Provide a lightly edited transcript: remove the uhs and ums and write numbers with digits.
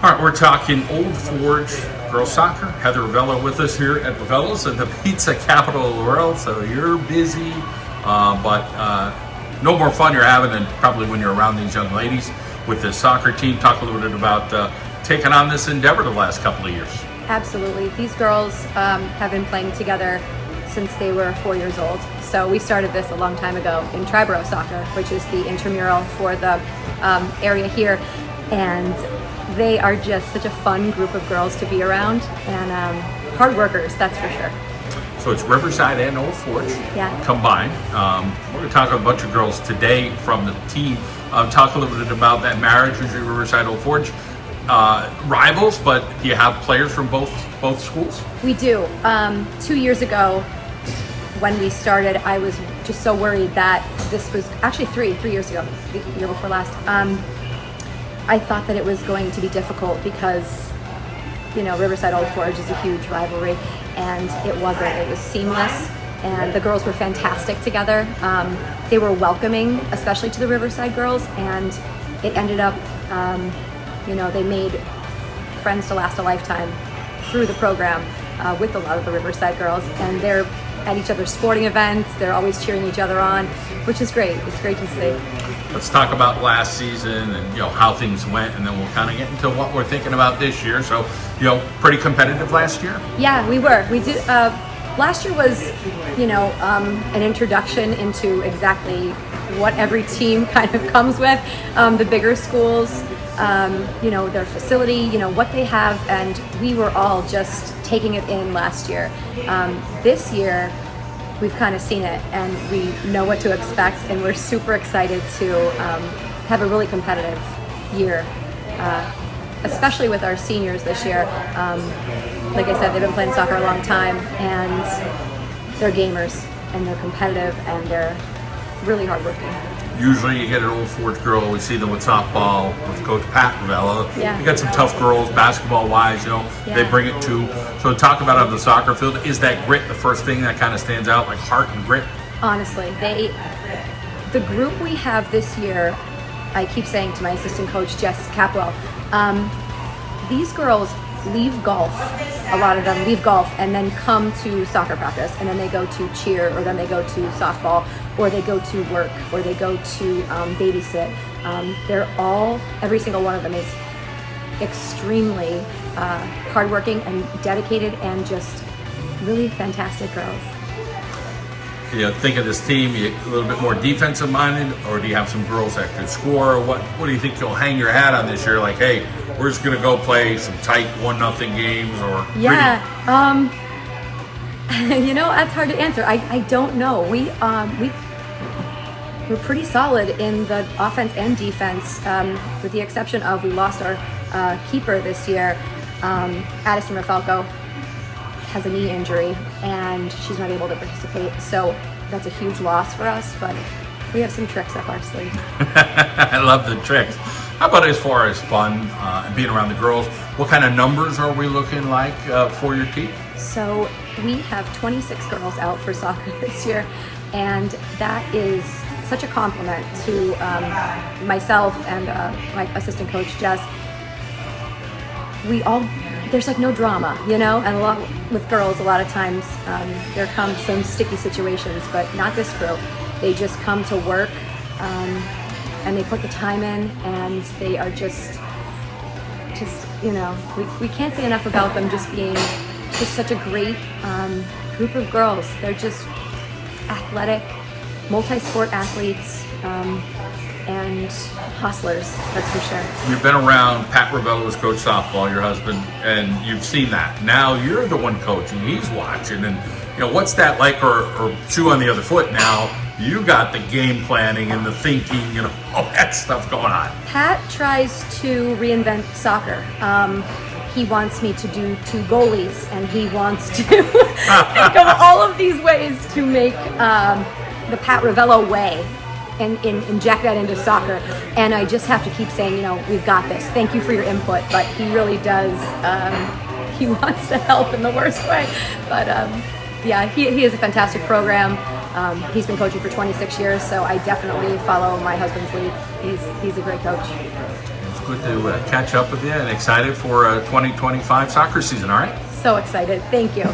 All right, we're talking Old Forge girls soccer. Heather Revello with us here at Revello's and the pizza capital of the world. So you're busy, but no more fun you're having than probably when you're around these young ladies with the soccer team. Talk a little bit about taking on this endeavor the last couple of years. Absolutely. These girls have been playing together since they were 4 years old. So we started this a long time ago in Triborough Soccer, which is the intramural for the area here. And they are just such a fun group of girls to be around and hard workers, that's for sure. So it's Riverside and Old Forge combined. We're going to talk to a bunch of girls today from the team. Talk a little bit about that marriage, usually Riverside, Old Forge. Rivals, but do you have players from both schools? We do. 2 years ago, when we started, I was just so worried that this was actually three years ago, the year before last. I thought that it was going to be difficult because, you know, Riverside Old Forge is a huge rivalry, and it wasn't. It was seamless, and the girls were fantastic together. They were welcoming, especially to the Riverside girls, and it ended up, they made friends to last a lifetime through the program with a lot of the Riverside girls, and they're at each other's sporting events. They're always cheering each other on, which is great. It's great to see. Let's talk about last season and how things went, and then we'll kind of get into what we're thinking about this year. So, pretty competitive last year. Yeah, we were. We did. Last year was, an introduction into exactly what every team kind of comes with. The bigger schools, their facility, what they have, and we were all just taking it in last year. This year, we've kind of seen it, and we know what to expect, and we're super excited to have a really competitive year, especially with our seniors this year. Like I said, they've been playing soccer a long time, and they're gamers, and they're competitive, and they're really hardworking. Usually you get an Old Forge girl, we see them with softball, with Coach Pat Revello. Yeah. You got some tough girls, basketball-wise, they bring it too. So talk about on the soccer field, is that grit the first thing that kind of stands out, like heart and grit? Honestly, the group we have this year, I keep saying to my assistant coach, Jess Capwell, these girls leave golf, a lot of them leave golf and then come to soccer practice, and then they go to cheer, or then they go to softball, or they go to work, or they go to babysit. Every single one of them is extremely hardworking and dedicated, and just really fantastic girls. Think of this team, you a little bit more defensive minded, or do you have some girls that can score? What do you think you'll hang your hat on this year? Like, hey, we're just gonna go play some tight 1-0 games, or that's hard to answer. I don't know. We're pretty solid in the offense and defense, with the exception of we lost our keeper this year. Addison Rafalco has a knee injury, and she's not able to participate. So that's a huge loss for us, but we have some tricks up our sleeve. I love the tricks. How about as far as fun and being around the girls? What kind of numbers are we looking like for your team? So we have 26 girls out for soccer this year, and that is such a compliment to myself and my assistant coach, Jess. There's like no drama, and a lot with girls, a lot of times there come some sticky situations, but not this group. They just come to work, and they put the time in, and they are just we can't say enough about them just being just such a great group of girls. They're just athletic, multi-sport athletes, and hustlers, that's for sure. You've been around Pat Revello as coach softball, your husband, and you've seen that. Now you're the one coaching, he's watching, and what's that like, or shoe on the other foot now? You got the game planning and the thinking, all that stuff going on. Pat tries to reinvent soccer. He wants me to do 2 goalies, and he wants to think of all of these ways to make the Pat Revello way and inject that into soccer. And I just have to keep saying, we've got this. Thank you for your input. But he really does, he wants to help in the worst way. But he is a fantastic program. He's been coaching for 26 years, so I definitely follow my husband's lead. He's a great coach. good to catch up with you, and excited for 2025 soccer season. All right. So excited. Thank you.